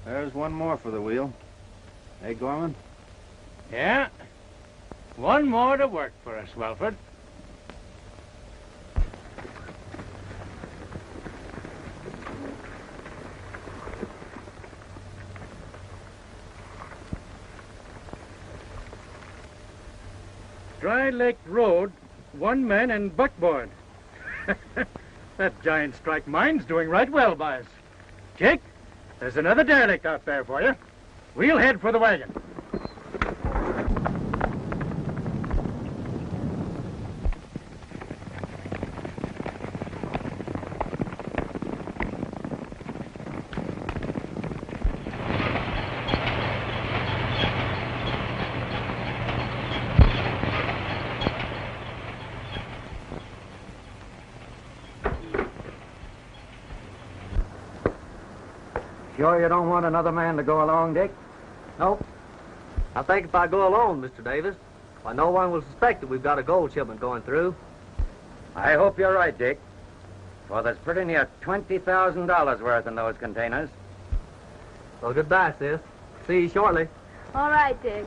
There's one more for the wheel. Hey, Gorman? Yeah. One more to work for us, Welford. Dry Lake Road, one man and buckboard. That giant strike mine's doing right well, boys. Jake, there's another derelict out there for you. We'll head for the wagon. Sure you don't want another man to go along, Dick? Nope. I think if I go alone, Mr. Davis, why, no one will suspect that we've got a gold shipment going through. I hope you're right, Dick. For there's pretty near $20,000 worth in those containers. Well, goodbye, sis. See you shortly. All right, Dick.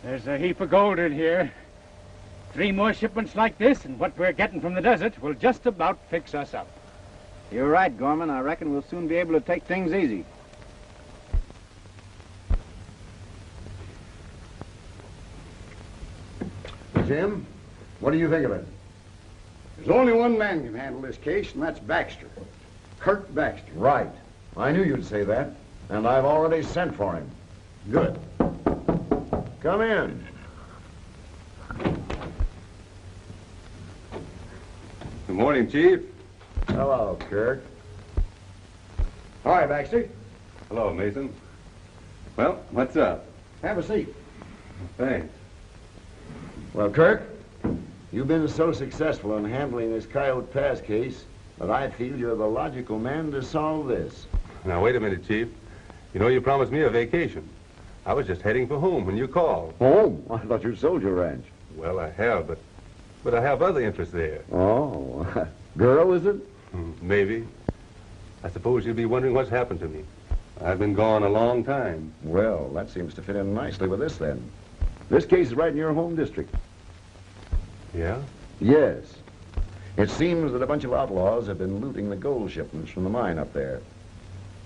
There's a heap of gold in here. 3 more shipments like this, and what we're getting from the desert will just about fix us up. You're right, Gorman. I reckon we'll soon be able to take things easy. Jim, what do you think of it? There's only one man can handle this case, and that's Baxter. Kurt Baxter. Right. I knew you'd say that, and I've already sent for him. Good. Come in. Good morning, Chief. Hello, Kirk. Hi, Baxter. Hello, Mason. Well, what's up? Have a seat. Thanks. Well, Kirk, you've been so successful in handling this Coyote Pass case that I feel you're the logical man to solve this. Now, wait a minute, Chief. You know, you promised me a vacation. I was just heading for home when you called. Home? I thought you sold your ranch. Well, I have, but I have other interests there. Oh, girl, is it? Maybe. I suppose you'll be wondering what's happened to me. I've been gone a long time. Well, that seems to fit in nicely with this, then. This case is right in your home district. Yeah? Yes. It seems that a bunch of outlaws have been looting the gold shipments from the mine up there.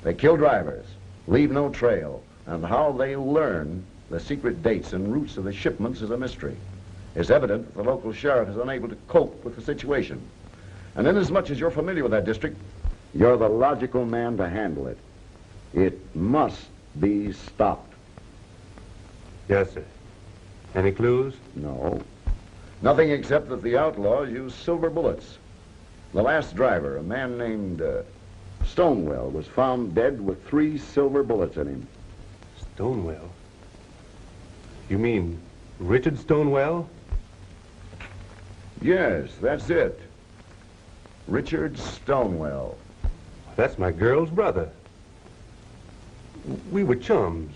They kill drivers, leave no trail, and how they learn the secret dates and routes of the shipments is a mystery. It's evident that the local sheriff is unable to cope with the situation. And inasmuch as you're familiar with that district, you're the logical man to handle it. It must be stopped. Yes, sir. Any clues? No. Nothing except that the outlaws use silver bullets. The last driver, a man named Stonewell, was found dead with 3 silver bullets in him. Stonewell? You mean Richard Stonewell? Yes, that's it. Richard Stonewell. That's my girl's brother. We were chums.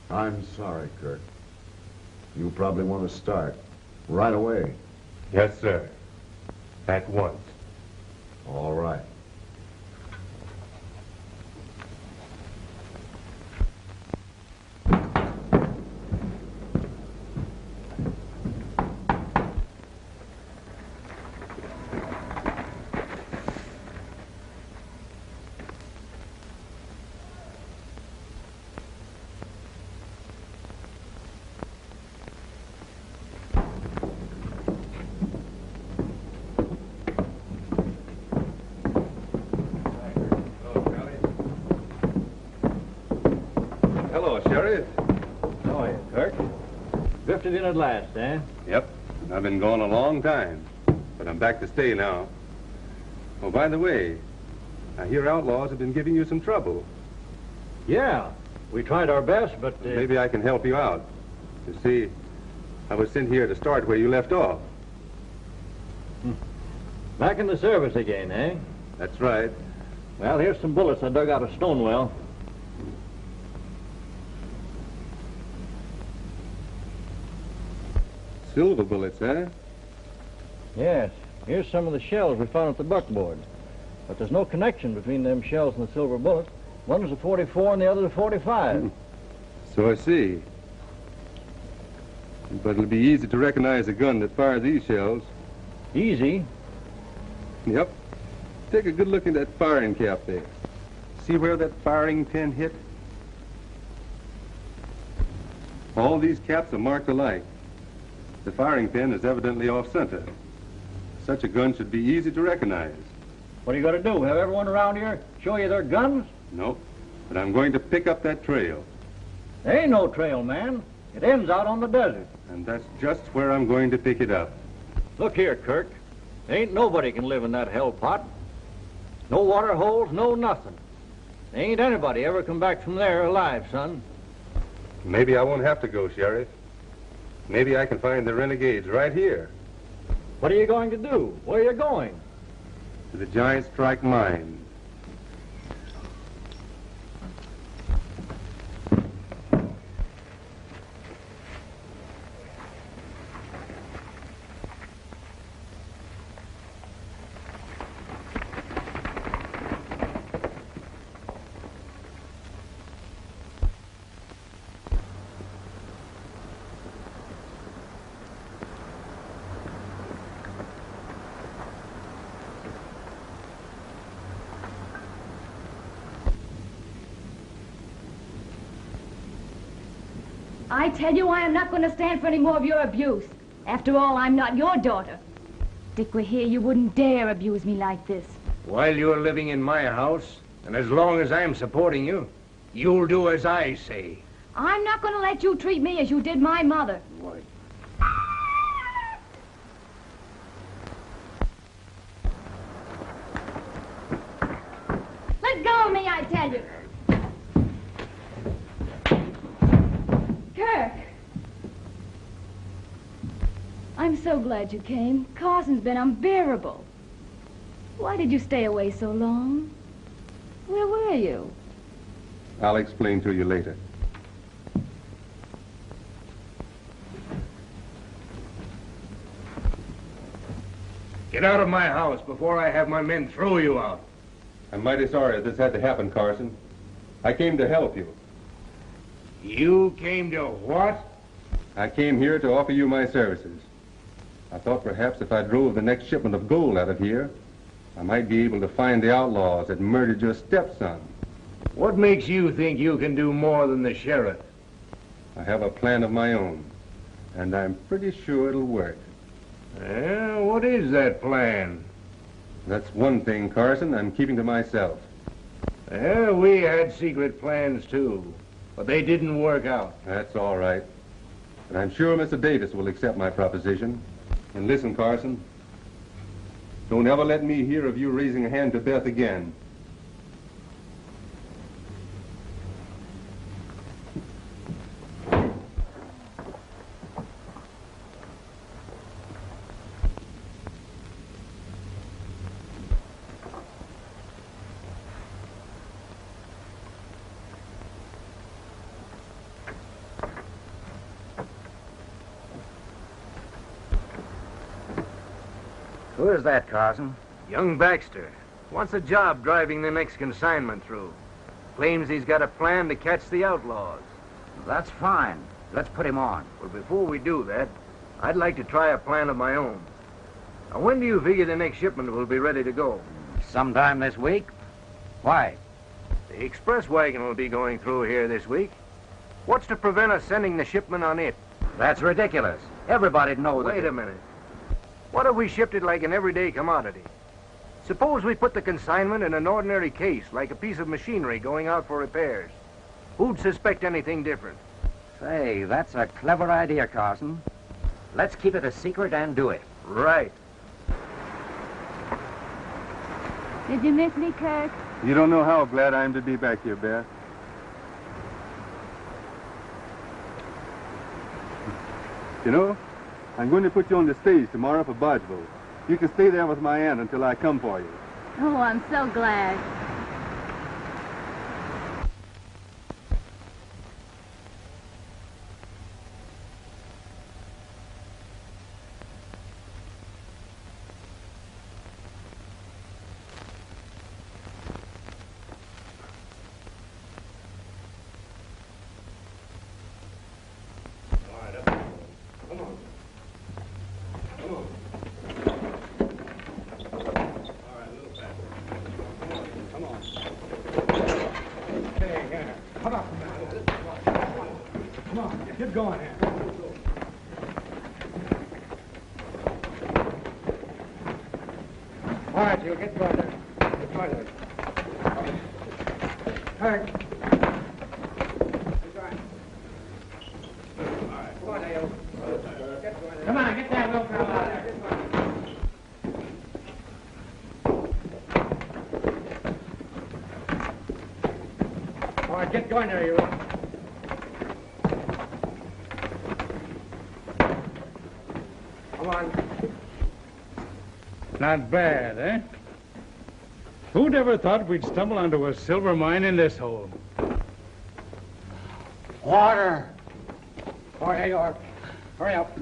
I'm sorry, Kirk. You probably want to start right away. Yes, sir. At once. All right. Hello, Sheriff. How are you, Kirk? Drifted in at last, eh? Yep. I've been gone a long time, but I'm back to stay now. Oh, by the way, I hear outlaws have been giving you some trouble. Yeah, we tried our best, but... Maybe I can help you out. You see, I was sent here to start where you left off. Back in the service again, eh? That's right. Well, here's some bullets I dug out of Stonewell. Silver bullets, eh? Yes, here's some of the shells we found at the buckboard. But there's no connection between them shells and the silver bullets. One's a 44 and the other's a 45. So I see. But it'll be easy to recognize a gun that fired these shells. Easy. Yep. Take a good look at that firing cap there. See where that firing pin hit? All these caps are marked alike. The firing pin is evidently off-center. Such a gun should be easy to recognize. What are you going to do? Have everyone around here show you their guns? Nope. But I'm going to pick up that trail. There ain't no trail, man. It ends out on the desert. And that's just where I'm going to pick it up. Look here, Kirk. Ain't nobody can live in that hell pot. No water holes, no nothing. Ain't anybody ever come back from there alive, son. Maybe I won't have to go, Sheriff. Maybe I can find the renegades right here. What are you going to do? Where are you going? To the Giant Strike Mine. I tell you, I am not going to stand for any more of your abuse. After all, I'm not your daughter. Dick were here, you wouldn't dare abuse me like this. While you're living in my house, and as long as I'm supporting you, you'll do as I say. I'm not going to let you treat me as you did my mother. What? Let go of me, I tell you. Kirk. I'm so glad you came. Carson's been unbearable. Why did you stay away so long? Where were you? I'll explain to you later. Get out of my house before I have my men throw you out. I'm mighty sorry this had to happen, Carson. I came to help you. You came to what? I came here to offer you my services. I thought perhaps if I drove the next shipment of gold out of here, I might be able to find the outlaws that murdered your stepson. What makes you think you can do more than the sheriff? I have a plan of my own, and I'm pretty sure it'll work. What is that plan? That's one thing, Carson, I'm keeping to myself. We had secret plans, too, but they didn't work out. That's all right. But I'm sure Mr. Davis will accept my proposition. And listen, Carson, don't ever let me hear of you raising a hand to Beth again. Who is that, Carson? Young Baxter wants a job driving the next consignment through. Claims he's got a plan to catch the outlaws. That's fine. Let's put him on. But before we do that, I'd like to try a plan of my own. Now, when do you figure the next shipment will be ready to go? Sometime this week. Why? The express wagon will be going through here this week. What's to prevent us sending the shipment on it? That's ridiculous. Everybody'd know that. Wait a minute. What if we shipped it like an everyday commodity? Suppose we put the consignment in an ordinary case, like a piece of machinery going out for repairs. Who'd suspect anything different? Say, that's a clever idea, Carson. Let's keep it a secret and do it. Right. Did you miss me, Kirk? You don't know how glad I am to be back here, Beth. You know, I'm going to put you on the stage tomorrow for Bargeville. You can stay there with my aunt until I come for you. Oh, I'm so glad. Get going here. All right, you get going there. Get going there. All right. Get going. All right, come on, Dale. Get going there. Come on, get that little fellow out there. Get going. All right, get going there, you. Not bad, eh? Who'd ever thought we'd stumble onto a silver mine in this hole? Water! All right, York. Hurry up.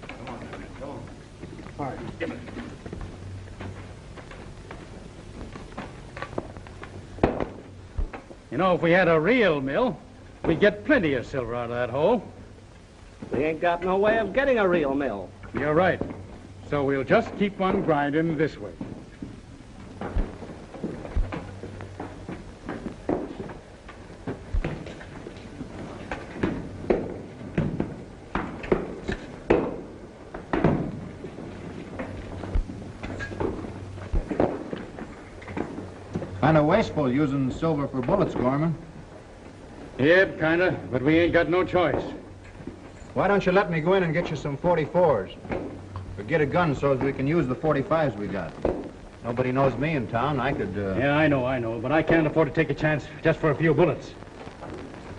Come on. All right, give it. You know, if we had a real mill, we'd get plenty of silver out of that hole. We ain't got no way of getting a real mill. You're right. So we'll just keep on grinding this way. Kind of wasteful using silver for bullets, Gorman. Yep, kinda, but we ain't got no choice. Why don't you let me go in and get you some 44s? Or get a gun so as we can use the 45s we got. Nobody knows me in town. I could, Yeah, I know, but I can't afford to take a chance just for a few bullets.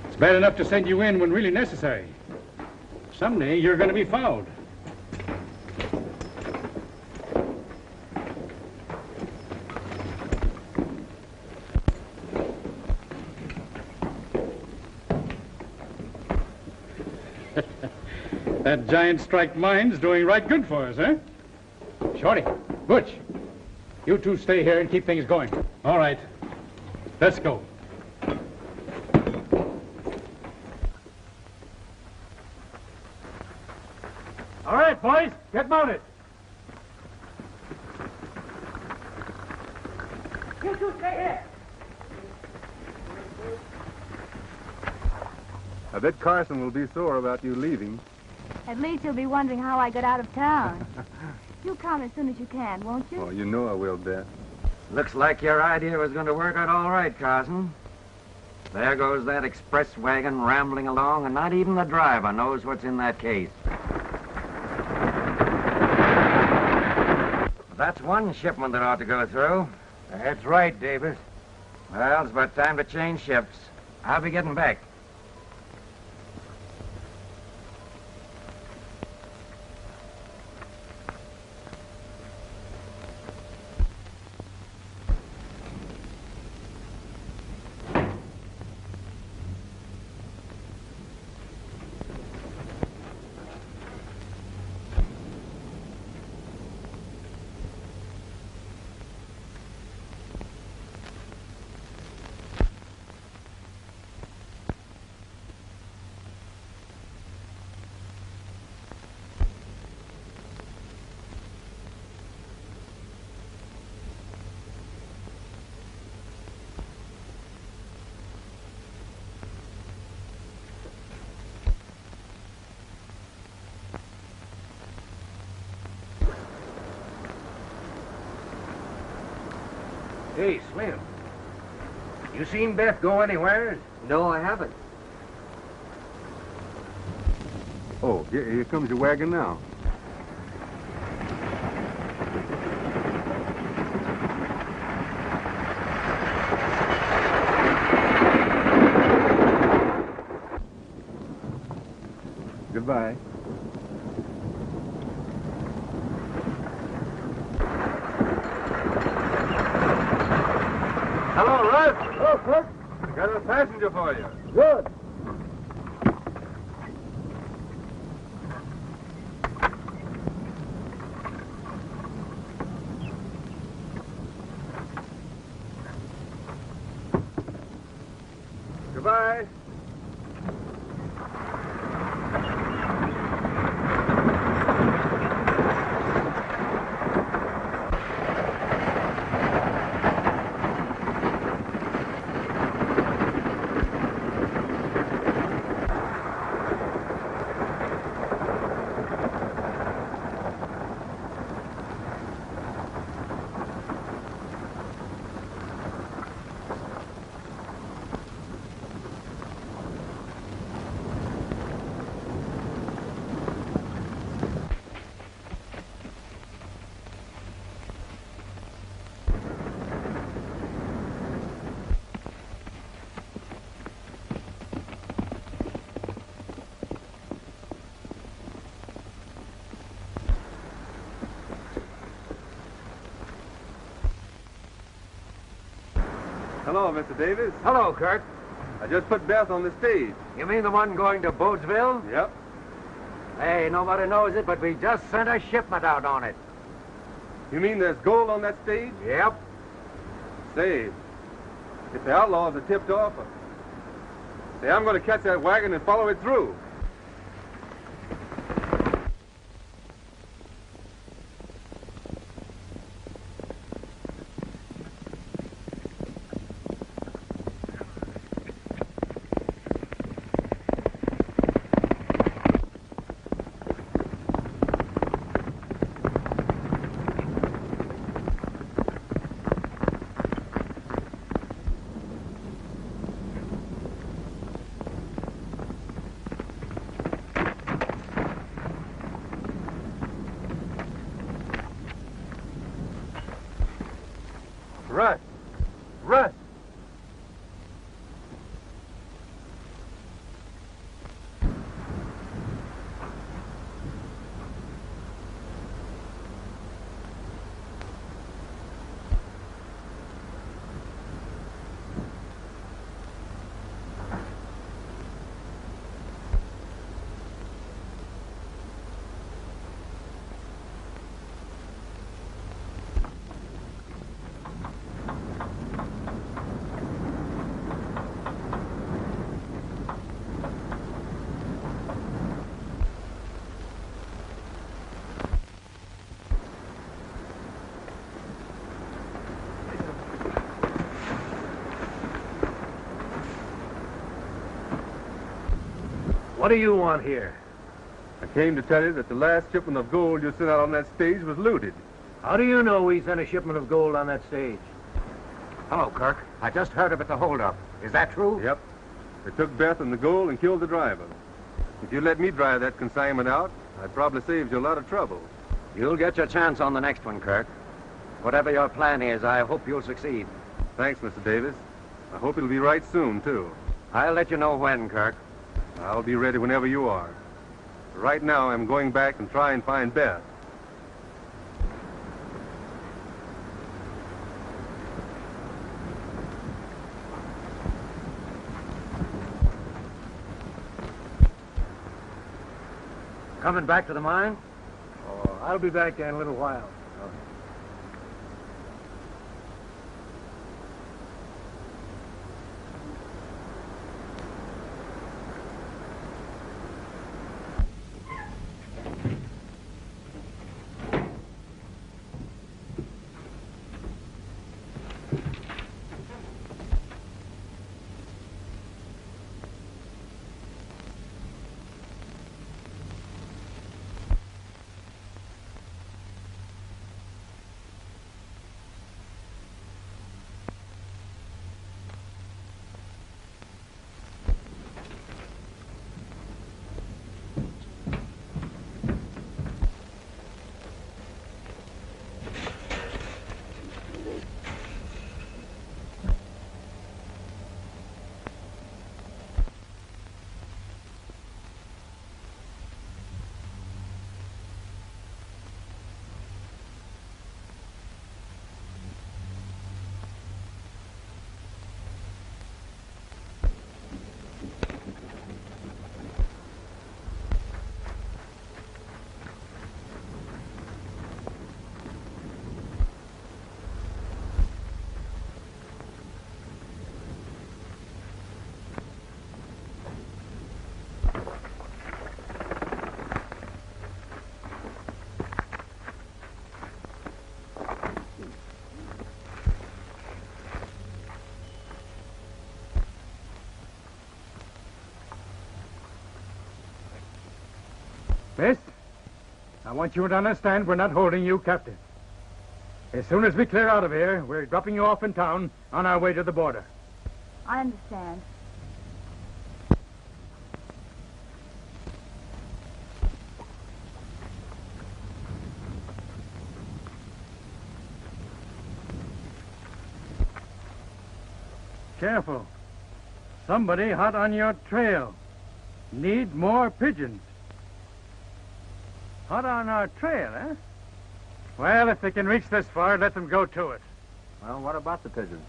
It's bad enough to send you in when really necessary. Someday you're going to be fouled. That giant strike mine's doing right good for us, eh? Shorty, Butch, you two stay here and keep things going. All right. Let's go. All right, boys, get mounted. You two stay here. I bet Carson will be sore about you leaving. At least he'll be wondering how I got out of town. You come as soon as you can, won't you? Oh, you know I will, Beth. Looks like your idea was going to work out all right, Carson. There goes that express wagon rambling along, and not even the driver knows what's in that case. That's one shipment that ought to go through. That's right, Davis. Well, it's about time to change ships. I'll be getting back. Hey, Slim. You seen Beth go anywhere? No, I haven't. Oh, here comes your wagon now. Goodbye. Hello, Russ. Oh, Cook. Got a passenger for you. Good. Goodbye. Hello, Mr. Davis. Hello, Kurt. I just put Beth on the stage. You mean the one going to Bodesville? Yep. Hey, nobody knows it, but we just sent a shipment out on it. You mean there's gold on that stage? Yep. Say, if the outlaws are tipped off, say, I'm going to catch that wagon and follow it through. What do you want here? I came to tell you that the last shipment of gold you sent out on that stage was looted. How do you know we sent a shipment of gold on that stage? Hello, Kirk. I just heard of it, the holdup. Is that true? Yep. They took Beth and the gold and killed the driver. If you let me drive that consignment out, I'd probably save you a lot of trouble. You'll get your chance on the next one, Kirk. Whatever your plan is, I hope you'll succeed. Thanks, Mr. Davis. I hope it'll be right soon, too. I'll let you know when, Kirk. I'll be ready whenever you are. Right now, I'm going back and try and find Beth. Coming back to the mine? Oh, I'll be back there in a little while. Miss, I want you to understand we're not holding you captive. As soon as we clear out of here, we're dropping you off in town on our way to the border. I understand. Careful. Somebody hot on your trail. Need more pigeons. Hot on our trail, eh? Well, if they can reach this far, let them go to it. Well, what about the pigeons?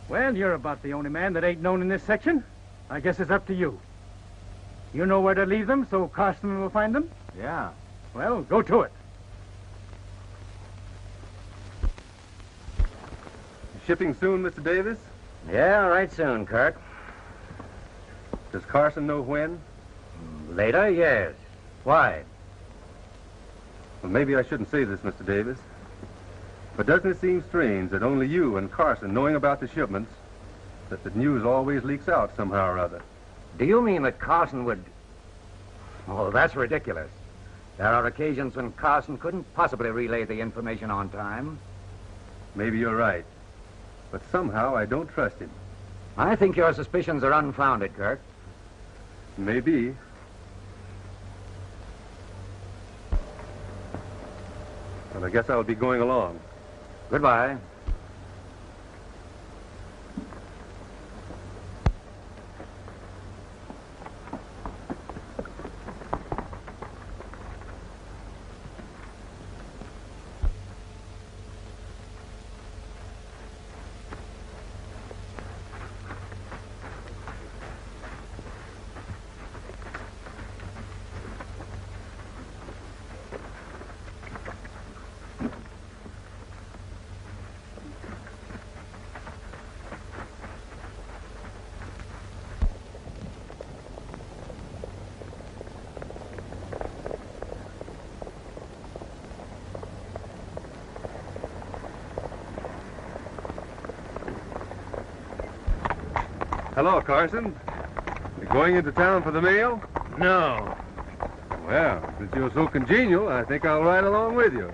Well, you're about the only man that ain't known in this section. I guess it's up to you. You know where to leave them, so Carson will find them? Yeah. Well, go to it. Shipping soon, Mr. Davis? Yeah, right soon, Kirk. Does Carson know when? Later, yes. Why? Well, maybe I shouldn't say this, Mr. Davis. But doesn't it seem strange that only you and Carson knowing about the shipments, that the news always leaks out somehow or other? Do you mean that Carson would... Oh, that's ridiculous. There are occasions when Carson couldn't possibly relay the information on time. Maybe you're right. But somehow I don't trust him. I think your suspicions are unfounded, Kirk. Maybe. Well, I guess I'll be going along. Goodbye. Hello, Carson. Going into town for the mail? No. Well, since you're so congenial, I think I'll ride along with you.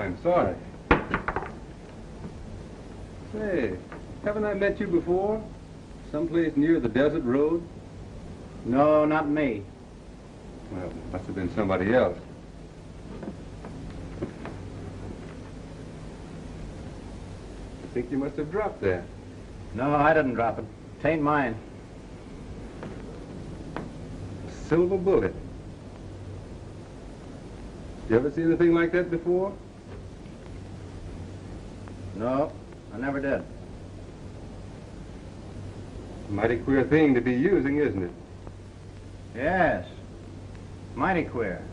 I'm sorry. Say, haven't I met you before? Someplace near the desert road? No, not me. Well, it must have been somebody else. I think you must have dropped that. No, I didn't drop it. Tain't mine. Silver bullet. You ever see anything like that before? No, I never did. Mighty queer thing to be using, isn't it? Yes. Mighty queer.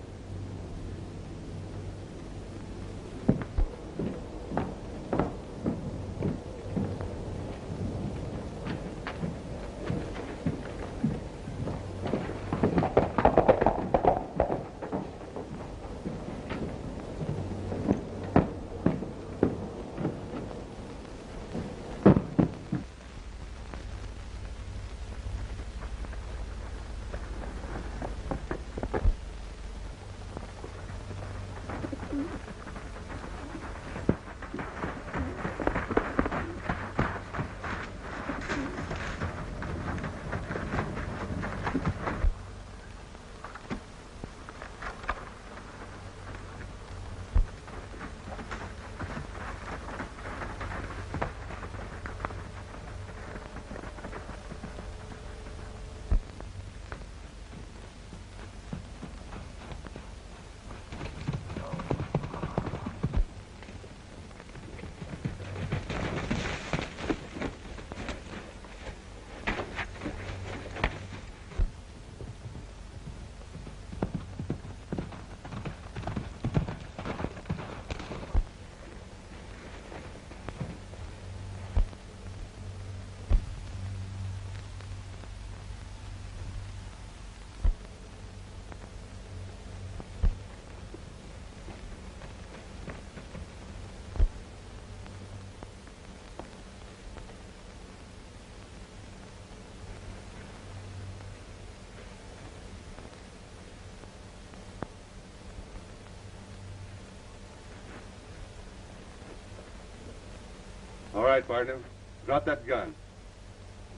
All right, partner. Drop that gun.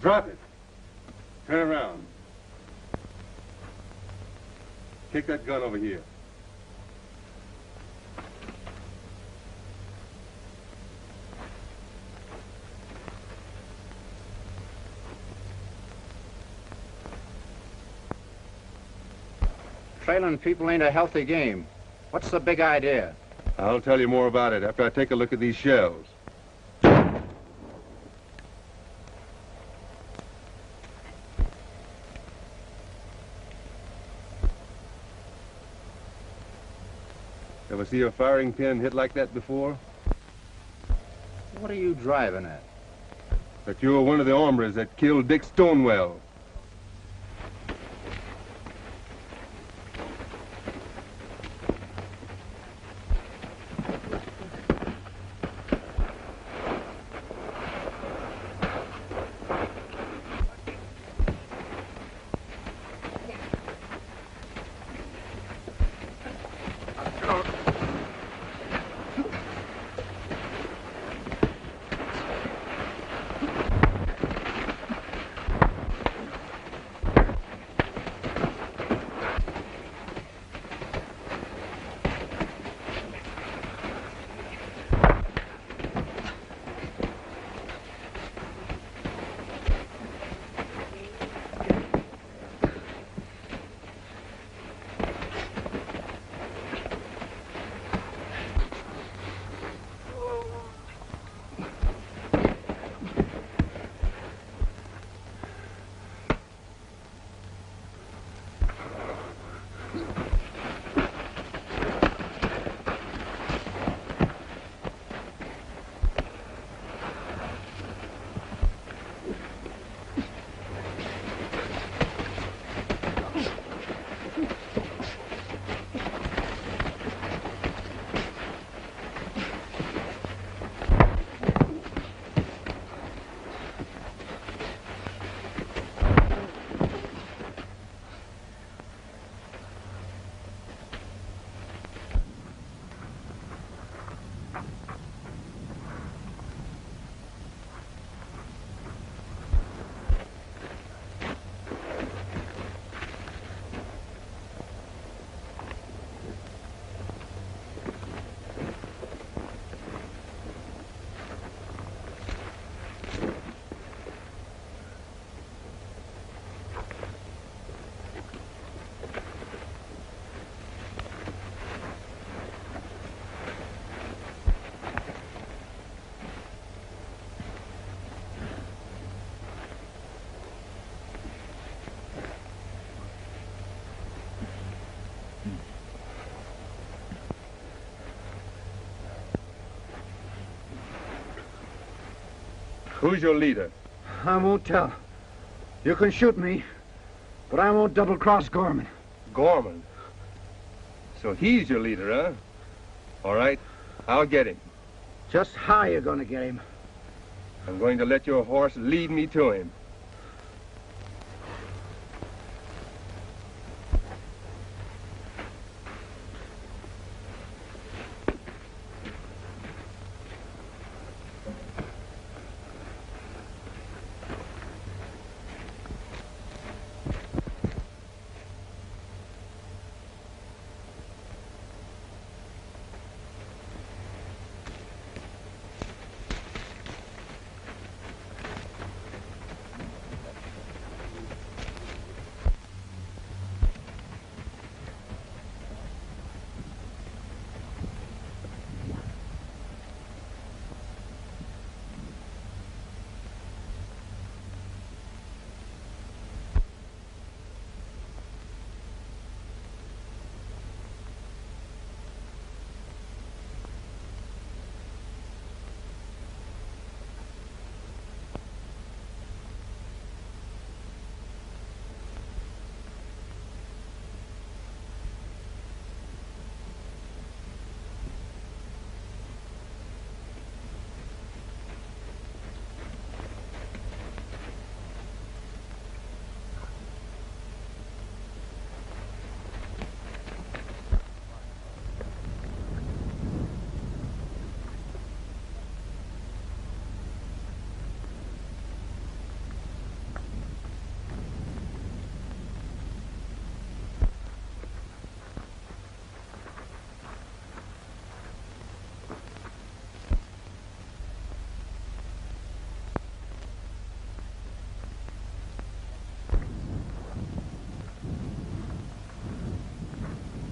Drop it. Turn around. Kick that gun over here. Trailing people ain't a healthy game. What's the big idea? I'll tell you more about it after I take a look at these shells. Ever see a firing pin hit like that before? What are you driving at? That you're one of the hombres that killed Dick Stonewell. Who's your leader? I won't tell. You can shoot me, but I won't double-cross Gorman. Gorman. So he's your leader, huh? All right, I'll get him. Just how you gonna get him? I'm going to let your horse lead me to him.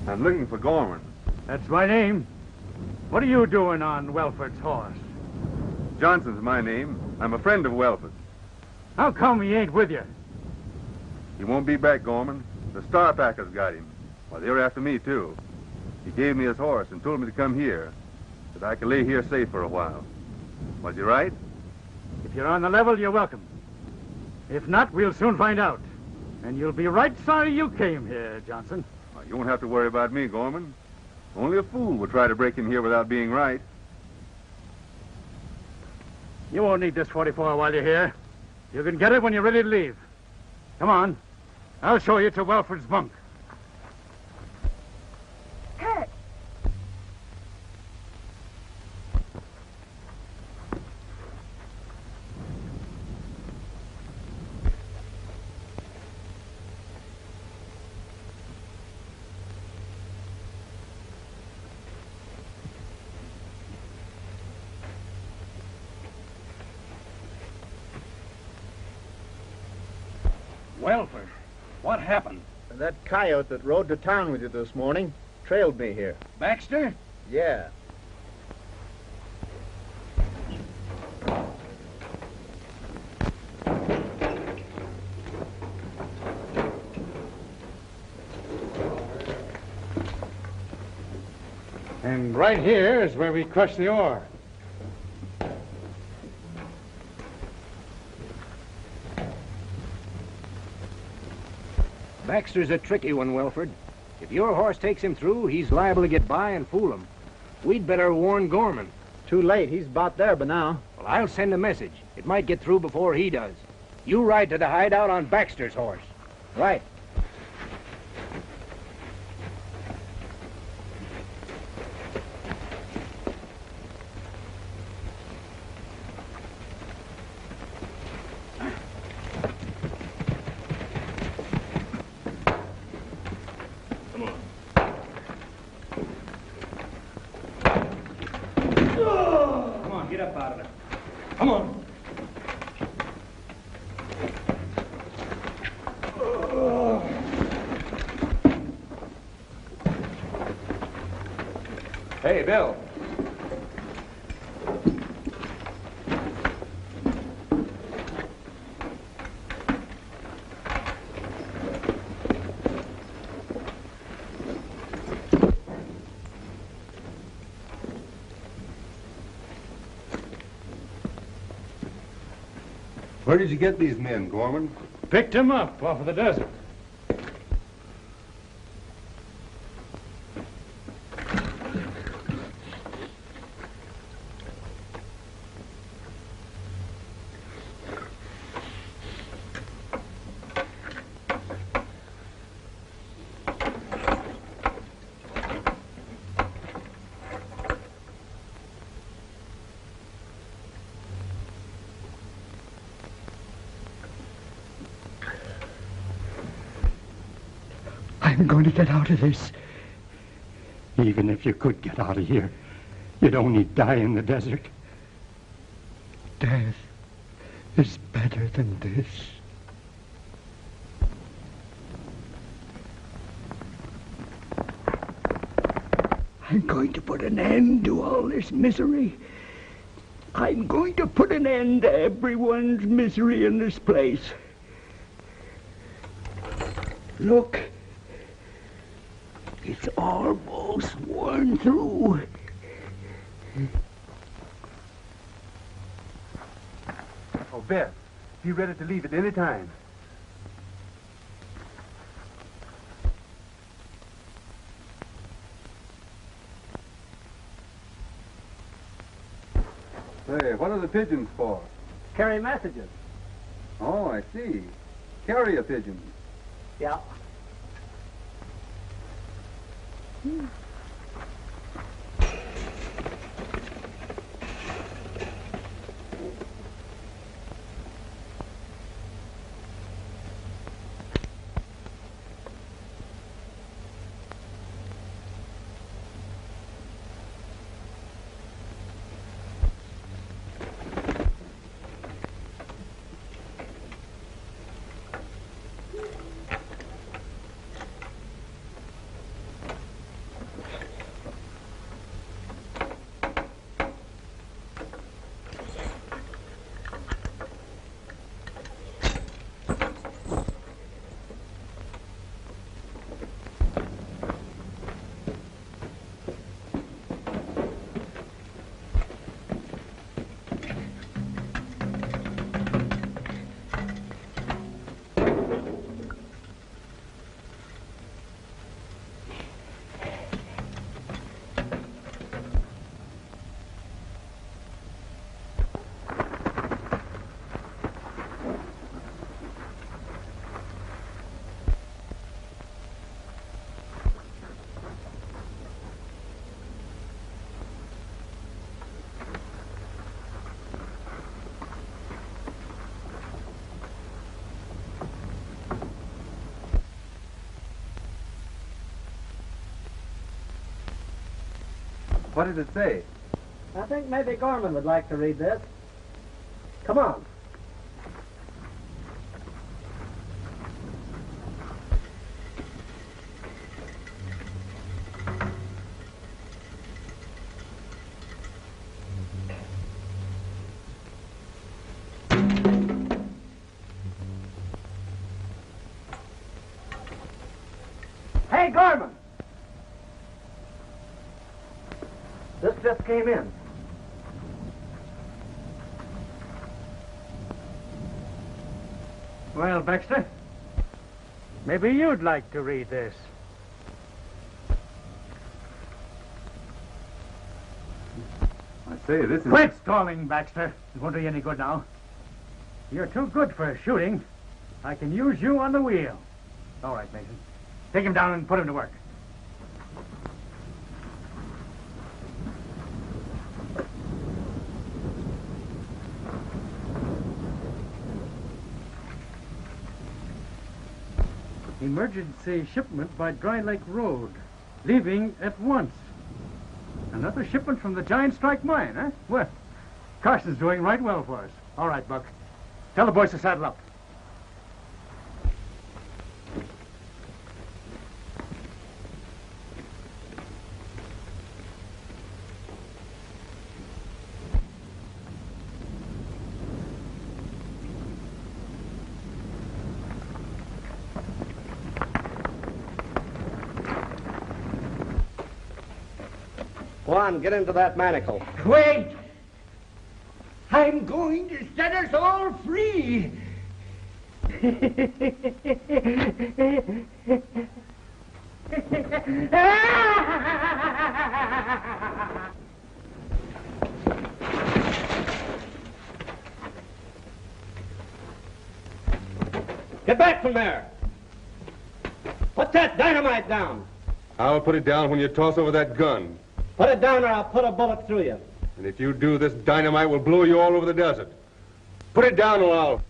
I'm looking for Gorman. That's my name. What are you doing on Welford's horse? Johnson's my name. I'm a friend of Welford's. How come he ain't with you? He won't be back, Gorman. The Star Packers got him. Well, they were after me, too. He gave me his horse and told me to come here, so that I could lay here safe for a while. Was he right? If you're on the level, you're welcome. If not, we'll soon find out. And you'll be right sorry you came here, Johnson. Well, you won't have to worry about me, Gorman. Only a fool would try to break in here without being right. You won't need this 44 while you're here. You can get it when you're ready to leave. Come on. I'll show you to Welford's bunk. Kurt! Welford, what happened? That coyote that rode to town with you this morning trailed me here. Baxter? Yeah. And right here is where we crush the ore. Baxter's a tricky one, Welford. If your horse takes him through, he's liable to get by and fool him. We'd better warn Gorman. Too late. He's about there by now. Well, I'll send a message. It might get through before he does. You ride to the hideout on Baxter's horse. Right. Get up out of there. Come on. Hey, Bill. Where did you get these men, Gorman? Picked him up off of the desert. I'm going to get out of this. Even if you could get out of here, you'd only die in the desert. Death is better than this. I'm going to put an end to all this misery. I'm going to put an end to everyone's misery in this place. Look. It's almost worn through. Oh, Beth, be ready to leave at any time. Say, what are the pigeons for? Carry messages. Oh, I see. Carrier pigeons. Yeah. What did it say? I think maybe Gorman would like to read this. Come on. Hey, Gorman! This just came in. Well, Baxter, maybe you'd like to read this. I say, this is... Quit stalling, Baxter. It won't do you any good now. You're too good for shooting. I can use you on the wheel. All right, Mason. Take him down and put him to work. Emergency shipment by Dry Lake Road. Leaving at once. Another shipment from the Giant Strike Mine, huh? Well, Carson's doing right well for us. All right, Buck. Tell the boys to saddle up. Go on, get into that manacle. Wait! I I'm going to set us all free. Get back from there. Put that dynamite down. I'll put it down when you toss over that gun. Put it down or I'll put a bullet through you. And if you do, this dynamite will blow you all over the desert. Put it down or I'll...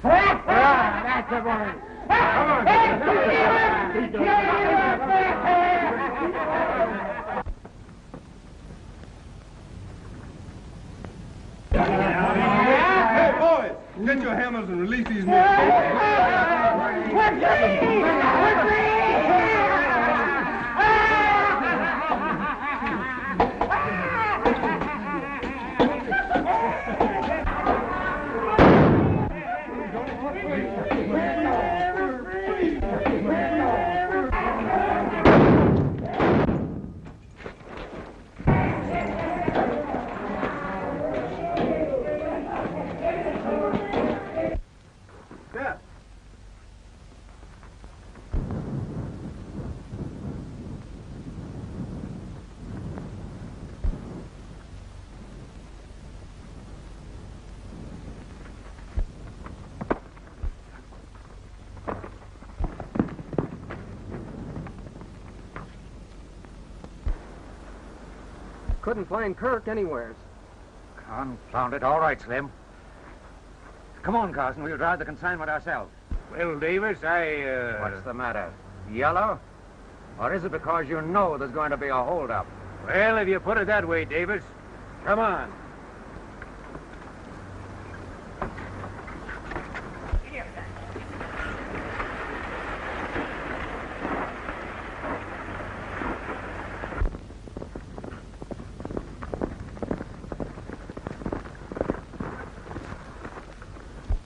That's the boy. Come on. Hey, boys! Get your hammers and release these men. Couldn't find Kirk anywheres. Confound it. All right, Slim. Come on, Carson. We'll drive the consignment ourselves. Well, Davis, What's the matter? Yellow? Or is it because you know there's going to be a holdup? Well, if you put it that way, Davis. Come on.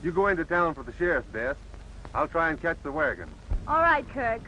You go into town for the sheriff's desk. I'll try and catch the wagon. All right, Kirk.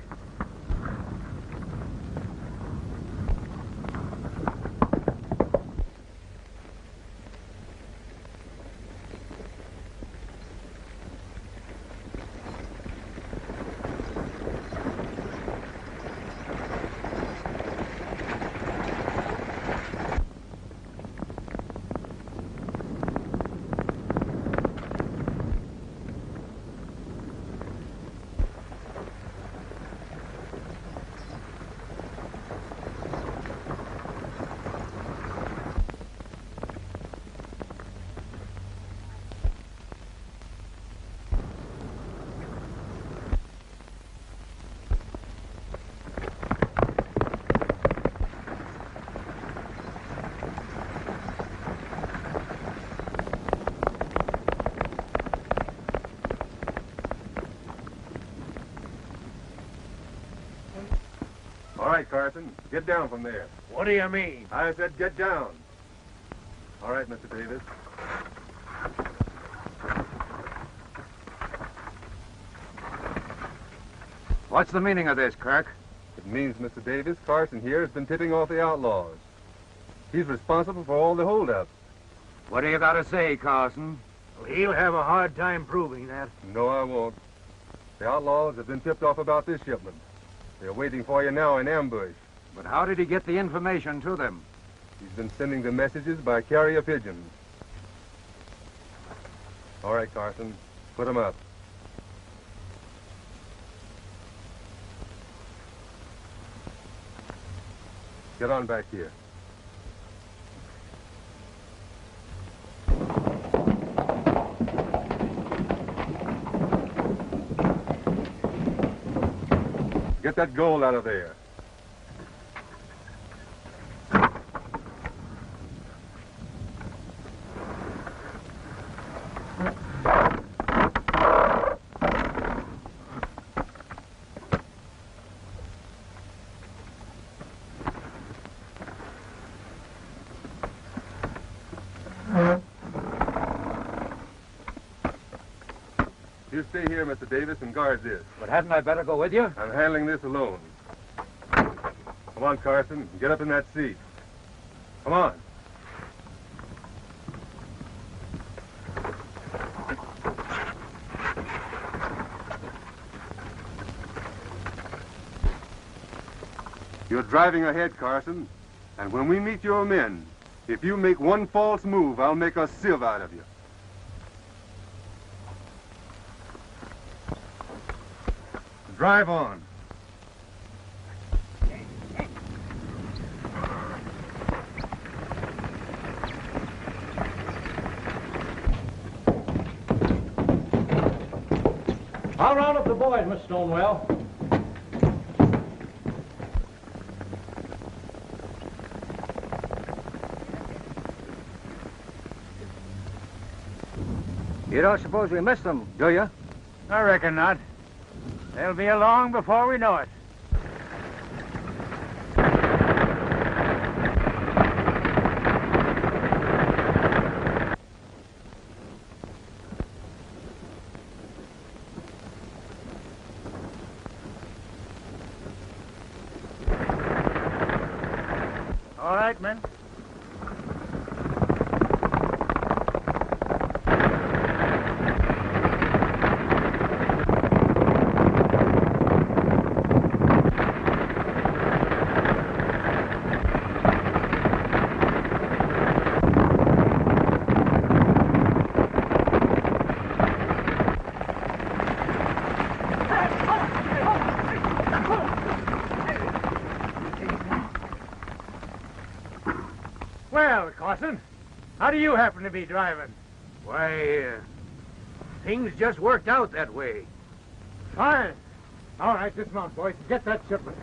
All right, Carson. Get down from there. What do you mean? I said get down. All right, Mr. Davis. What's the meaning of this, Kirk? It means, Mr. Davis, Carson here has been tipping off the outlaws. He's responsible for all the holdups. What do you got to say, Carson? Well, he'll have a hard time proving that. No, I won't. The outlaws have been tipped off about this shipment. They're waiting for you now in ambush. But how did he get the information to them? He's been sending the messages by carrier pigeons. All right, Carson. Put them up. Get on back here. Get that gold out of there. You stay here, Mr. Davis, and guard this. But hadn't I better go with you? I'm handling this alone. Come on, Carson. Get up in that seat. Come on. You're driving ahead, Carson. And when we meet your men, if you make one false move, I'll make a sieve out of you. Drive on. I'll round up the boys, Miss Stonewell. You don't suppose we missed them, do you? I reckon not. They'll be along before we know it. All right, men. Well, Carson, how do you happen to be driving? Why, things just worked out that way. Fine. All right, dismount, boys. Get that shipment.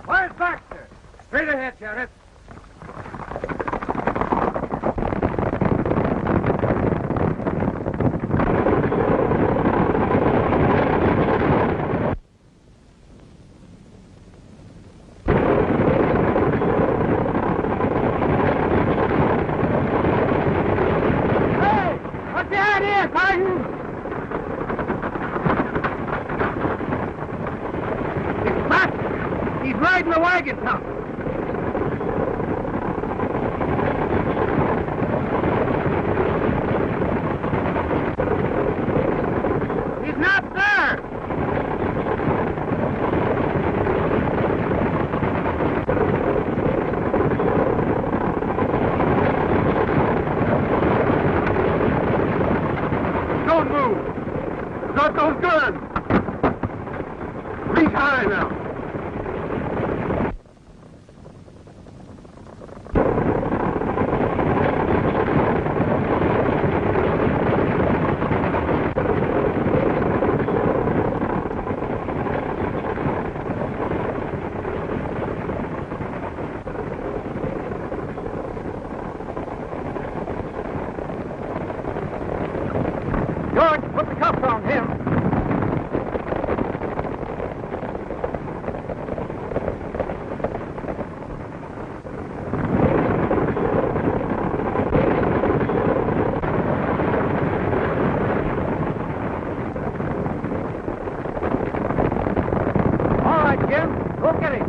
Where's Baxter? Straight ahead, Sheriff. Riding the wagon now. He's not there. Don't move. Drop those guns. Reach high now. George, put the cuffs on him. All right, Jim, go get him.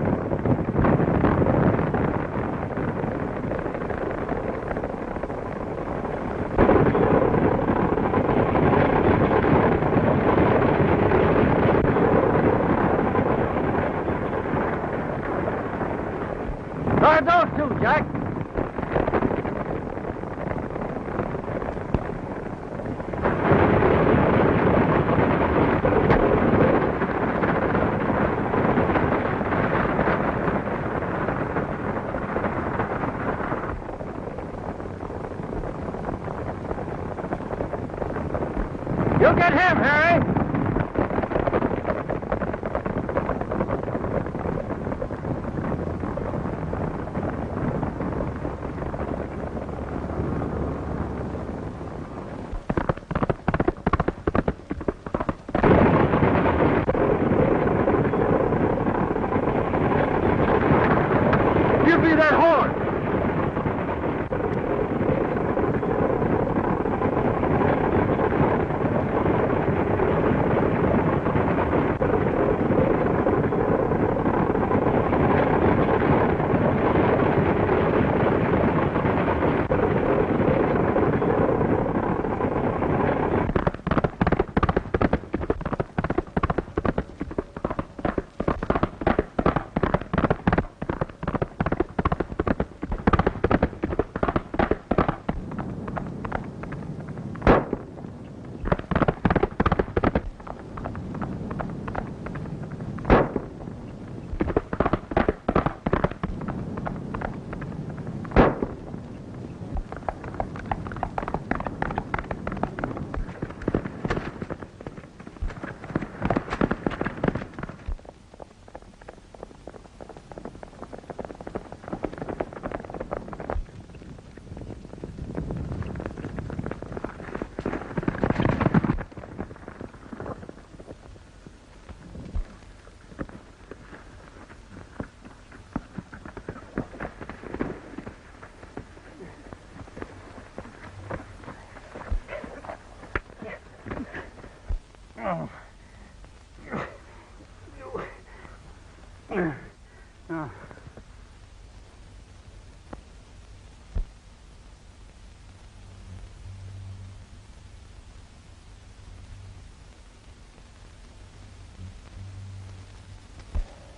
Guard those two, Jack. that horn!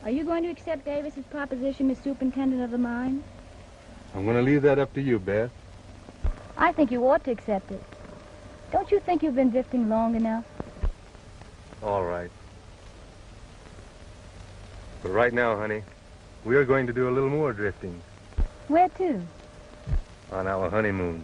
Are you going to accept Davis's proposition as superintendent of the mine? I'm going to leave that up to you, Beth. I think you ought to accept it. Don't you think you've been drifting long enough? All right. But right now, honey, we are going to do a little more drifting Where to? on our honeymoon.